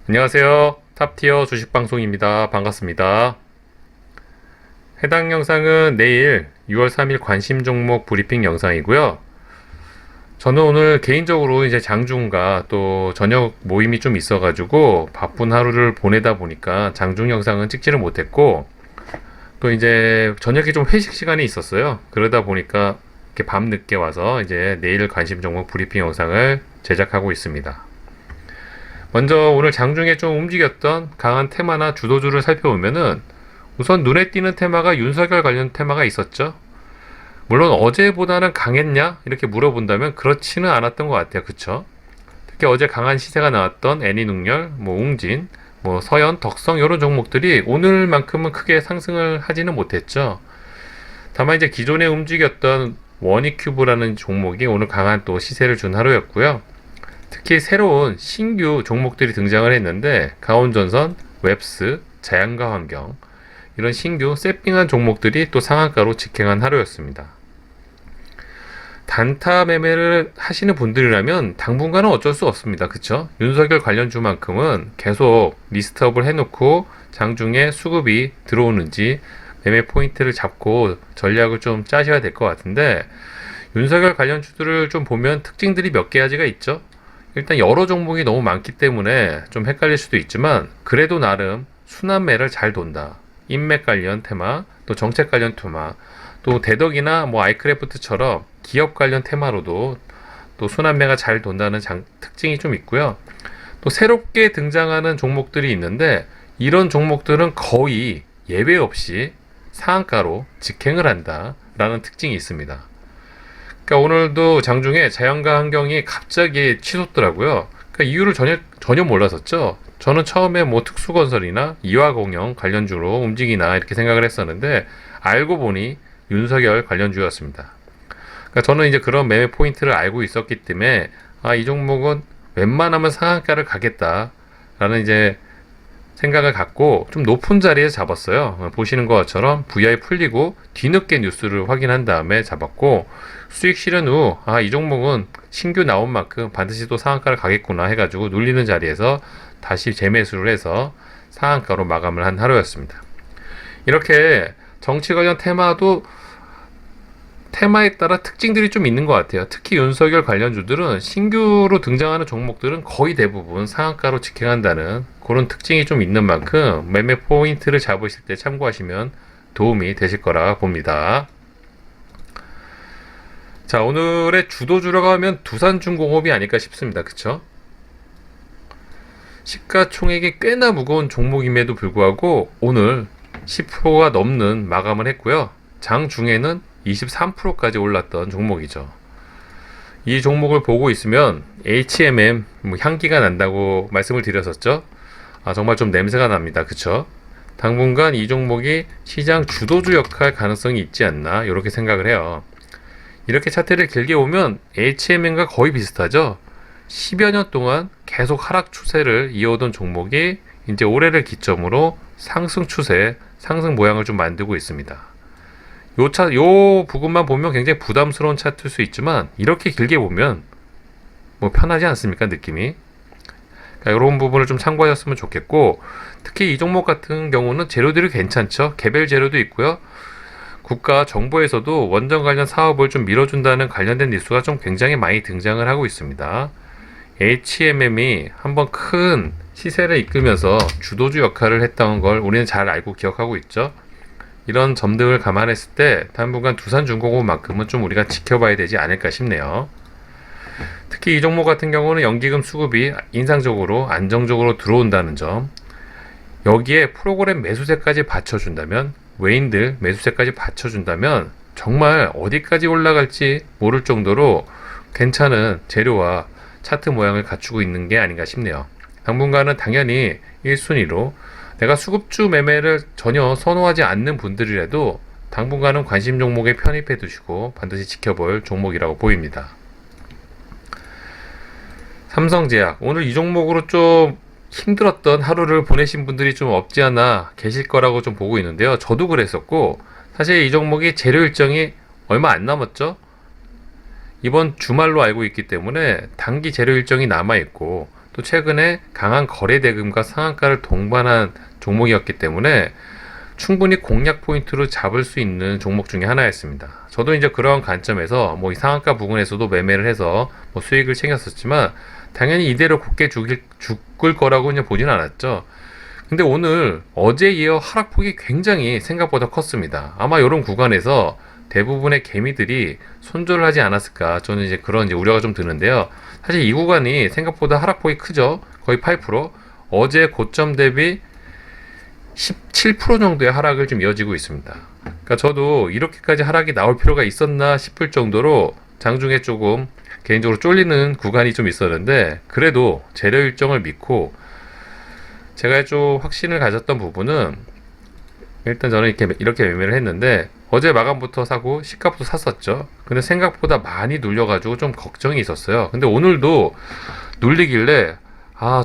안녕하세요. 탑티어 주식방송입니다. 반갑습니다. 해당 영상은 내일 6월 3일 관심 종목 브리핑 영상이고요. 저는 오늘 개인적으로 이제 장중과 또 저녁 모임이 좀 있어가지고 바쁜 하루를 보내다 보니까 장중 영상은 찍지를 못했고, 또 이제 저녁에 좀 회식 시간이 있었어요. 그러다 보니까 이렇게 밤 늦게 와서 이제 내일 관심 종목 브리핑 영상을 제작하고 있습니다. 먼저 오늘 장중에 좀 움직였던 강한 테마나 주도주를 살펴보면은, 우선 눈에 띄는 테마가 윤석열 관련 테마가 있었죠. 물론 어제보다는 강했냐 이렇게 물어본다면 그렇지는 않았던 것 같아요. 그쵸? 특히 어제 강한 시세가 나왔던 애니눅열, 웅진, 서현, 덕성 이런 종목들이 오늘만큼은 크게 상승을 하지는 못했죠. 다만 이제 기존에 움직였던 원익큐브라는 종목이 오늘 강한 또 시세를 준 하루였고요. 특히 새로운 신규 종목들이 등장을 했는데, 가온전선, 웹스, 자연과 환경, 이런 신규 세핑한 종목들이 또 상한가로 직행한 하루였습니다. 단타 매매를 하시는 분들이라면 당분간은 어쩔 수 없습니다. 그쵸? 윤석열 관련주만큼은 계속 리스트업을 해놓고 장중에 수급이 들어오는지 매매 포인트를 잡고 전략을 좀 짜셔야 될 것 같은데, 윤석열 관련주들을 좀 보면 특징들이 몇 가지가 있죠. 일단 여러 종목이 너무 많기 때문에 좀 헷갈릴 수도 있지만, 그래도 나름 순환매를 잘 돈다. 인맥 관련 테마, 또 정책 관련 테마, 또 대덕이나 아이크래프트처럼 기업 관련 테마로도 또 순환매가 잘 돈다는 특징이 좀 있고요. 또 새롭게 등장하는 종목들이 있는데, 이런 종목들은 거의 예외 없이 상한가로 직행을 한다라는 특징이 있습니다. 그러니까 오늘도 장중에 자연과 환경이 갑자기 치솟더라고요. 그러니까 이유를 전혀 몰랐었죠. 저는 처음에 특수건설이나 이화공영 관련주로 움직이나 이렇게 생각을 했었는데, 알고 보니 윤석열 관련주였습니다. 그러니까 저는 이제 그런 매매 포인트를 알고 있었기 때문에, 이 종목은 웬만하면 상한가를 가겠다라는 이제 생각을 갖고 좀 높은 자리에 잡았어요. 보시는 것처럼 VI 풀리고 뒤늦게 뉴스를 확인한 다음에 잡았고, 수익 실현 후 이 종목은 신규 나온 만큼 반드시 또 상한가를 가겠구나 해가지고 눌리는 자리에서 다시 재매수를 해서 상한가로 마감을 한 하루였습니다. 이렇게 정치 관련 테마도 테마에 따라 특징들이 좀 있는 것 같아요. 특히 윤석열 관련주들은 신규로 등장하는 종목들은 거의 대부분 상한가로 직행한다는 그런 특징이 좀 있는 만큼 매매 포인트를 잡으실 때 참고하시면 도움이 되실 거라 봅니다. 자, 오늘의 주도주라고 하면 두산중공업이 아닐까 싶습니다. 그쵸? 시가총액이 꽤나 무거운 종목임에도 불구하고 오늘 10%가 넘는 마감을 했고요. 장중에는 23%까지 올랐던 종목이죠. 이 종목을 보고 있으면 HMM 향기가 난다고 말씀을 드렸었죠. 정말 좀 냄새가 납니다. 그쵸? 당분간 이 종목이 시장 주도주 역할 가능성이 있지 않나 이렇게 생각을 해요. 이렇게 차트를 길게 보면 HMM과 거의 비슷하죠. 10여 년 동안 계속 하락 추세를 이어오던 종목이 이제 올해를 기점으로 상승 추세, 상승 모양을 좀 만들고 있습니다. 요 부분만 보면 굉장히 부담스러운 차트일 수 있지만, 이렇게 길게 보면 편하지 않습니까, 느낌이? 그러니까 이런 부분을 좀 참고하셨으면 좋겠고, 특히 이 종목 같은 경우는 재료들이 괜찮죠. 개별 재료도 있고요. 국가 정부에서도 원전 관련 사업을 좀 밀어준다는 관련된 뉴스가 좀 굉장히 많이 등장을 하고 있습니다. HMM이 한번 큰 시세를 이끌면서 주도주 역할을 했던 걸 우리는 잘 알고 기억하고 있죠. 이런 점들을 감안했을 때 당분간 두산중공업만큼은 좀 우리가 지켜봐야 되지 않을까 싶네요. 특히 이 종목 같은 경우는 연기금 수급이 인상적으로 안정적으로 들어온다는 점, 여기에 프로그램 매수세까지 받쳐준다면, 외인들 매수세까지 받쳐준다면 정말 어디까지 올라갈지 모를 정도로 괜찮은 재료와 차트 모양을 갖추고 있는 게 아닌가 싶네요. 당분간은 당연히 1순위로 내가 수급주 매매를 전혀 선호하지 않는 분들이라도 당분간은 관심 종목에 편입해 두시고 반드시 지켜볼 종목이라고 보입니다. 삼성제약, 오늘 이 종목으로 좀 힘들었던 하루를 보내신 분들이 좀 없지 않아 계실 거라고 좀 보고 있는데요. 저도 그랬었고, 사실 이 종목이 재료 일정이 얼마 안 남았죠. 이번 주말로 알고 있기 때문에 단기 재료 일정이 남아 있고, 또 최근에 강한 거래 대금과 상한가를 동반한 종목이었기 때문에 충분히 공략 포인트로 잡을 수 있는 종목 중에 하나였습니다. 저도 이제 그런 관점에서 뭐 이 상한가 부근에서도 매매를 해서 뭐 수익을 챙겼었지만 당연히 이대로 굳게 죽을 거라고 그냥 보진 않았죠. 근데 오늘 어제 이어 하락폭이 굉장히 생각보다 컸습니다. 아마 이런 구간에서 대부분의 개미들이 손절을 하지 않았을까, 저는 이제 그런 이제 우려가 좀 드는데요. 사실 이 구간이 생각보다 하락폭이 크죠. 거의 8%. 어제 고점 대비 17% 정도의 하락을 좀 이어지고 있습니다. 그러니까 저도 이렇게까지 하락이 나올 필요가 있었나 싶을 정도로 장중에 조금 개인적으로 쫄리는 구간이 좀 있었는데, 그래도 재료 일정을 믿고 제가 좀 확신을 가졌던 부분은, 일단 저는 이렇게 매매를 했는데 어제 마감부터 사고 시가부터 샀었죠. 근데 생각보다 많이 눌려가지고 좀 걱정이 있었어요. 근데 오늘도 눌리길래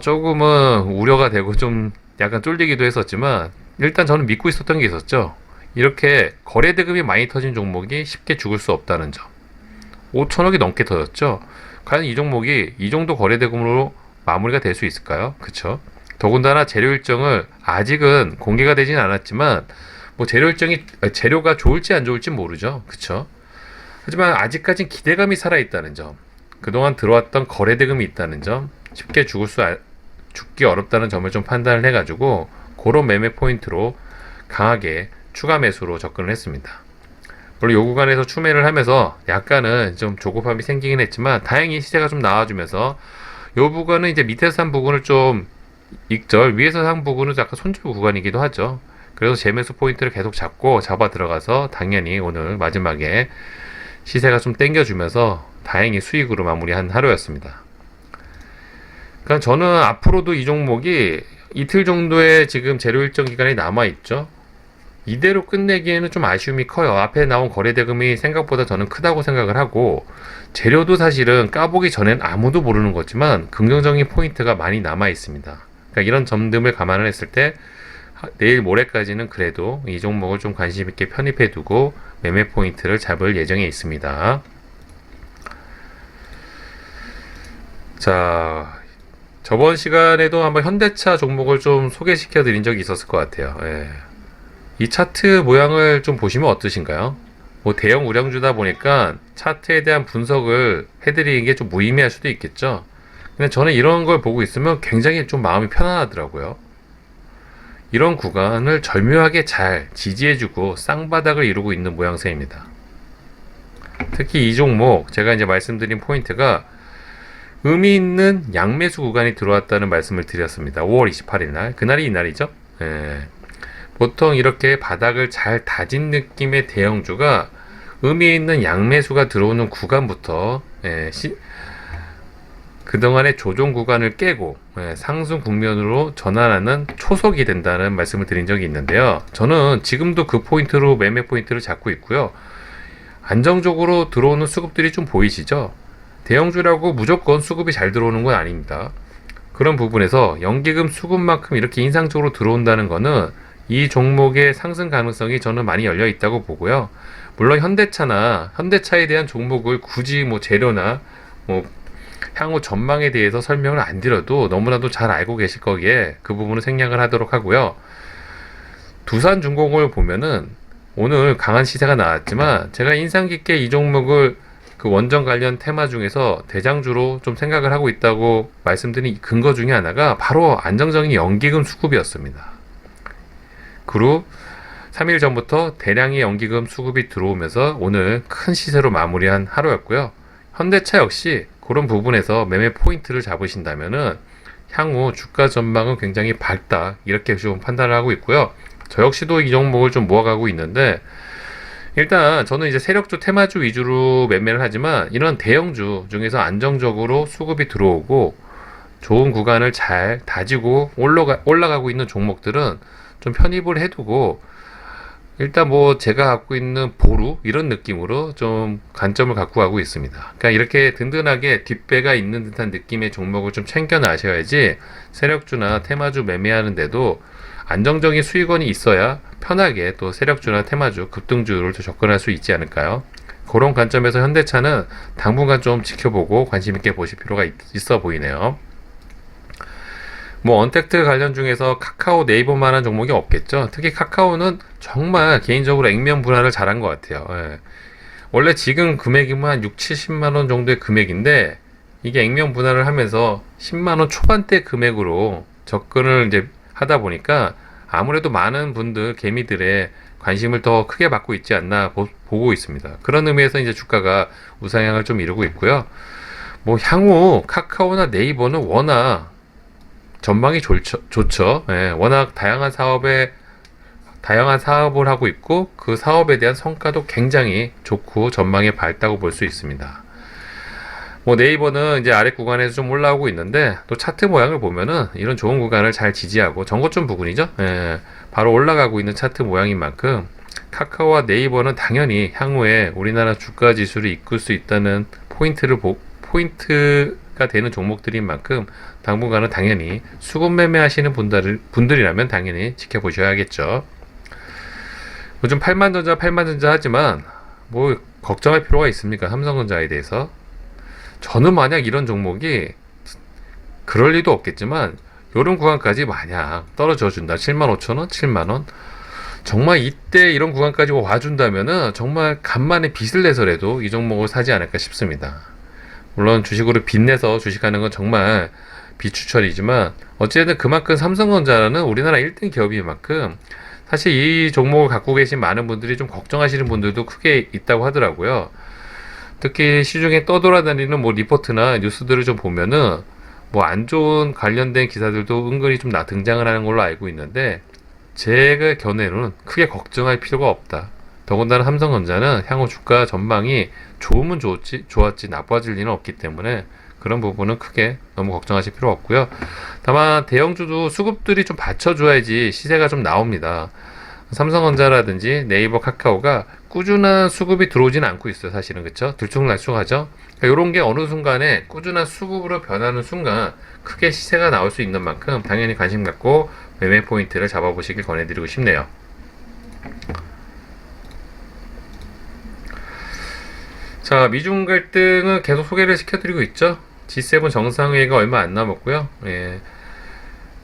조금은 우려가 되고 좀 약간 쫄리기도 했었지만, 일단 저는 믿고 있었던 게 있었죠. 이렇게 거래 대금이 많이 터진 종목이 쉽게 죽을 수 없다는 점. 5천억이 넘게 터졌죠. 과연 이 종목이 이 정도 거래 대금으로 마무리가 될 수 있을까요? 그쵸? 더군다나 재료 일정을 아직은 공개가 되진 않았지만, 뭐 재료가 좋을지 안 좋을지 모르죠. 그쵸? 하지만 아직까진 기대감이 살아있다는 점, 그동안 들어왔던 거래 대금이 있다는 점, 쉽게 죽기 어렵다는 점을 좀 판단을 해가지고 그런 매매 포인트로 강하게 추가 매수로 접근을 했습니다. 물론 요 구간에서 추매를 하면서 약간은 좀 조급함이 생기긴 했지만 다행히 시세가 좀 나와주면서 요 부분은 이제 밑에서 산 부분을 좀 익절, 위에서 산 부분은 약간 손절 구간이기도 하죠. 그래서 재매수 포인트를 계속 잡아 들어가서 당연히 오늘 마지막에 시세가 좀 땡겨주면서 다행히 수익으로 마무리한 하루였습니다. 그러니까 저는 앞으로도 이 종목이 이틀 정도의 지금 재료 일정 기간이 남아있죠. 이대로 끝내기에는 좀 아쉬움이 커요. 앞에 나온 거래 대금이 생각보다 저는 크다고 생각을 하고, 재료도 사실은 까보기 전엔 아무도 모르는 거지만 긍정적인 포인트가 많이 남아 있습니다. 그러니까 이런 점들을 감안을 했을 때 내일 모레까지는 그래도 이 종목을 좀 관심 있게 편입해 두고 매매 포인트를 잡을 예정에 있습니다. 자, 저번 시간에도 한번 현대차 종목을 좀 소개시켜 드린 적이 있었을 것 같아요. 이 차트 모양을 좀 보시면 어떠신가요? 뭐 대형 우량주다 보니까 차트에 대한 분석을 해드리는 게 좀 무의미할 수도 있겠죠. 근데 저는 이런 걸 보고 있으면 굉장히 좀 마음이 편안하더라고요. 이런 구간을 절묘하게 잘 지지해주고 쌍바닥을 이루고 있는 모양새입니다. 특히 이 종목 제가 이제 말씀드린 포인트가 의미 있는 양매수 구간이 들어왔다는 말씀을 드렸습니다. 5월 28일 날, 그날이 이날이죠. 보통 이렇게 바닥을 잘 다진 느낌의 대형주가 의미 있는 양매수가 들어오는 구간부터 그동안의 조정 구간을 깨고 상승 국면으로 전환하는 초석이 된다는 말씀을 드린 적이 있는데요. 저는 지금도 그 포인트로 매매 포인트를 잡고 있고요. 안정적으로 들어오는 수급들이 좀 보이시죠? 대형주라고 무조건 수급이 잘 들어오는 건 아닙니다. 그런 부분에서 연기금 수급만큼 이렇게 인상적으로 들어온다는 거는 이 종목의 상승 가능성이 저는 많이 열려 있다고 보고요. 물론 현대차에 대한 종목을 굳이 뭐 재료나 뭐 향후 전망에 대해서 설명을 안 드려도 너무나도 잘 알고 계실 거기에 그 부분은 생략을 하도록 하고요. 두산중공을 보면은 오늘 강한 시세가 나왔지만 제가 인상 깊게 이 종목을 그 원전 관련 테마 중에서 대장주로 좀 생각을 하고 있다고 말씀드린 근거 중에 하나가 바로 안정적인 연기금 수급이었습니다. 그리고 3일 전부터 대량의 연기금 수급이 들어오면서 오늘 큰 시세로 마무리한 하루였고요. 현대차 역시 그런 부분에서 매매 포인트를 잡으신다면은 향후 주가 전망은 굉장히 밝다, 이렇게 좀 판단을 하고 있고요. 저 역시도 이 종목을 좀 모아가고 있는데, 일단 저는 이제 세력주 테마주 위주로 매매를 하지만 이런 대형주 중에서 안정적으로 수급이 들어오고 좋은 구간을 잘 다지고 올라가고 있는 종목들은 좀 편입을 해두고, 일단 뭐 제가 갖고 있는 보루 이런 느낌으로 좀 관점을 갖고 가고 있습니다. 그러니까 이렇게 든든하게 뒷배가 있는 듯한 느낌의 종목을 좀 챙겨 놔셔야지 세력주나 테마주 매매하는데도 안정적인 수익원이 있어야 편하게 또 세력주나 테마주, 급등주를 접근할 수 있지 않을까요? 그런 관점에서 현대차는 당분간 좀 지켜보고 관심 있게 보실 필요가 있어 보이네요. 뭐 언택트 관련 중에서 카카오 네이버만한 종목이 없겠죠. 특히 카카오는 정말 개인적으로 액면 분할을 잘한 것 같아요. 예. 원래 지금 금액이면 한 6, 70만 원 정도의 금액인데 이게 액면 분할을 하면서 10만 원 초반대 금액으로 접근을 이제 하다 보니까 아무래도 많은 분들, 개미들의 관심을 더 크게 받고 있지 않나 보고 있습니다. 그런 의미에서 이제 주가가 우상향을 좀 이루고 있고요. 뭐 향후 카카오나 네이버는 워낙 전망이 좋죠. 예, 워낙 다양한 사업을 하고 있고 그 사업에 대한 성과도 굉장히 좋고 전망이 밝다고 볼 수 있습니다. 뭐 네이버는 이제 아래 구간에서 좀 올라오고 있는데 또 차트 모양을 보면은 이런 좋은 구간을 잘 지지하고 전고점 부근이죠. 예, 바로 올라가고 있는 차트 모양인 만큼 카카오와 네이버는 당연히 향후에 우리나라 주가 지수를 이끌 수 있다는 포인트가 되는 종목들인 만큼 당분간은 당연히 수급 매매하시는 분들이라면 당연히 지켜보셔야겠죠. 요즘 8만전자 하지만 뭐 걱정할 필요가 있습니까? 삼성전자에 대해서. 저는 만약 이런 종목이 그럴 리도 없겠지만 요런 구간까지 만약 떨어져 준다. 75,000원, 7만원. 정말 이때 이런 구간까지 와준다면은 정말 간만에 빚을 내서라도 이 종목을 사지 않을까 싶습니다. 물론 주식으로 빚내서 주식하는 건 정말 비추천이지만 어쨌든 그만큼 삼성전자는 우리나라 1등 기업인 만큼 사실 이 종목을 갖고 계신 많은 분들이 좀 걱정하시는 분들도 크게 있다고 하더라고요. 특히 시중에 떠돌아다니는 뭐 리포트나 뉴스들을 좀 보면은 뭐 안 좋은 관련된 기사들도 은근히 좀 등장을 하는 걸로 알고 있는데 제 견해로는 크게 걱정할 필요가 없다. 더군다나 삼성전자는 향후 주가 전망이 좋으면 좋았지 나빠질 리는 없기 때문에 그런 부분은 크게 너무 걱정하실 필요 없고요. 다만 대형주도 수급들이 좀 받쳐줘야지 시세가 좀 나옵니다. 삼성전자라든지 네이버, 카카오가 꾸준한 수급이 들어오지는 않고 있어요. 사실은 그쵸? 들쭉날쭉하죠. 그러니까 이런 게 어느 순간에 꾸준한 수급으로 변하는 순간 크게 시세가 나올 수 있는 만큼 당연히 관심 갖고 매매 포인트를 잡아보시길 권해드리고 싶네요. 자, 미중 갈등은 계속 소개를 시켜드리고 있죠. G7 정상회의가 얼마 안 남았고요. 예.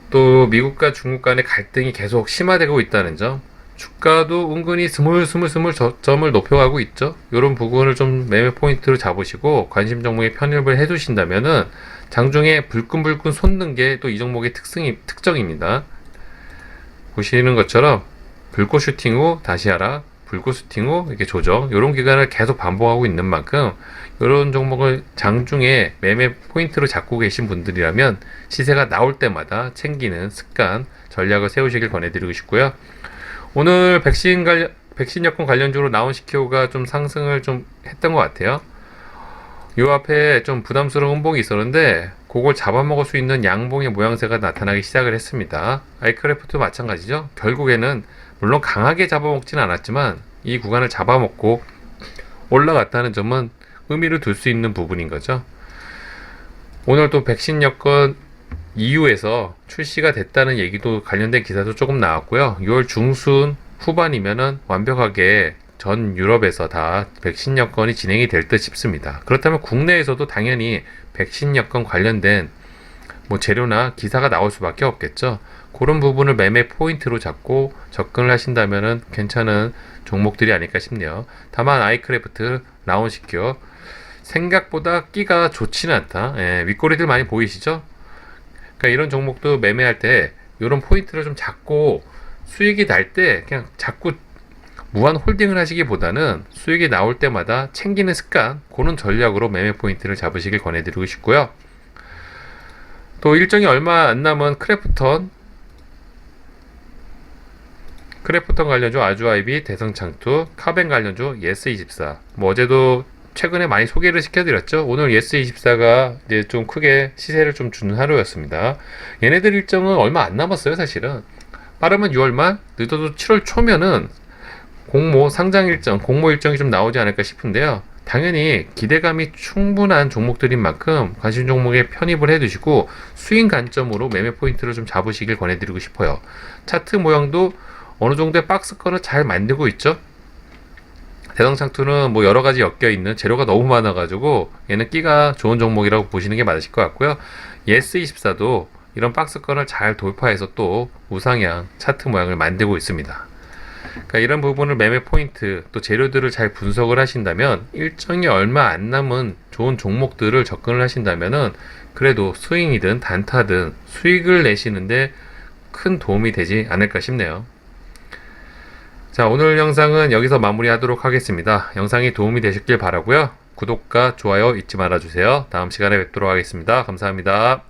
또 미국과 중국 간의 갈등이 계속 심화되고 있다는 점. 주가도 은근히 스물스물 점을 높여가고 있죠. 이런 부분을 좀 매매 포인트로 잡으시고 관심 종목에 편입을 해두신다면은 장중에 불끈불끈 솟는 게 또 이 종목의 특정입니다. 보시는 것처럼 불꽃 슈팅 후 다시 하락, 불꽃 슈팅 후 이렇게 조정, 이런 기간을 계속 반복하고 있는 만큼 이런 종목을 장중에 매매 포인트로 잡고 계신 분들이라면 시세가 나올 때마다 챙기는 습관, 전략을 세우시길 권해드리고 싶고요. 오늘 백신 여권 관련주로 나온 CKO가 좀 상승을 좀 했던 것 같아요. 요 앞에 좀 부담스러운 음봉이 있었는데 그걸 잡아먹을 수 있는 양봉의 모양새가 나타나기 시작을 했습니다. 아이크래프트도 마찬가지죠. 결국에는 물론 강하게 잡아먹지는 않았지만 이 구간을 잡아먹고 올라갔다는 점은 의미를 둘 수 있는 부분인 거죠. 오늘 또 백신 여권 EU에서 출시가 됐다는 얘기도 관련된 기사도 조금 나왔고요. 6월 중순 후반이면은 완벽하게 전 유럽에서 다 백신 여건이 진행이 될 듯 싶습니다. 그렇다면 국내에서도 당연히 백신 여건 관련된 뭐 재료나 기사가 나올 수밖에 없겠죠. 그런 부분을 매매 포인트로 잡고 접근을 하신다면은 괜찮은 종목들이 아닐까 싶네요. 다만 아이크래프트, 라온시큐어 생각보다 끼가 좋지는 않다. 예, 윗꼬리들 많이 보이시죠? 그러니까 이런 종목도 매매할 때 이런 포인트를 좀 잡고 수익이 날 때 그냥 자꾸 무한 홀딩을 하시기보다는 수익이 나올 때마다 챙기는 습관, 그런 전략으로 매매 포인트를 잡으시길 권해드리고 싶고요. 또 일정이 얼마 안 남은 크래프톤 관련주 아주아이비, 대성창투, 카벤 관련주 예스24. 뭐 어제도 최근에 많이 소개를 시켜드렸죠. 오늘 예스24가 이제 좀 크게 시세를 좀 주는 하루였습니다. 얘네들 일정은 얼마 안 남았어요, 사실은. 빠르면 6월 말, 늦어도 7월 초면은 공모 일정이 좀 나오지 않을까 싶은데요. 당연히 기대감이 충분한 종목들인 만큼 관심 종목에 편입을 해두시고 수익 관점으로 매매 포인트를 좀 잡으시길 권해드리고 싶어요. 차트 모양도 어느 정도의 박스권을 잘 만들고 있죠. 대성창투는 뭐 여러 가지 엮여 있는 재료가 너무 많아가지고 얘는 끼가 좋은 종목이라고 보시는 게 맞으실 것 같고요. 예스24도 이런 박스권을 잘 돌파해서 또 우상향 차트 모양을 만들고 있습니다. 그러니까 이런 부분을 매매 포인트 또 재료들을 잘 분석을 하신다면 일정이 얼마 안 남은 좋은 종목들을 접근을 하신다면은 그래도 스윙이든 단타든 수익을 내시는데 큰 도움이 되지 않을까 싶네요. 자, 오늘 영상은 여기서 마무리하도록 하겠습니다. 영상이 도움이 되셨길 바라고요. 구독과 좋아요 잊지 말아주세요. 다음 시간에 뵙도록 하겠습니다. 감사합니다.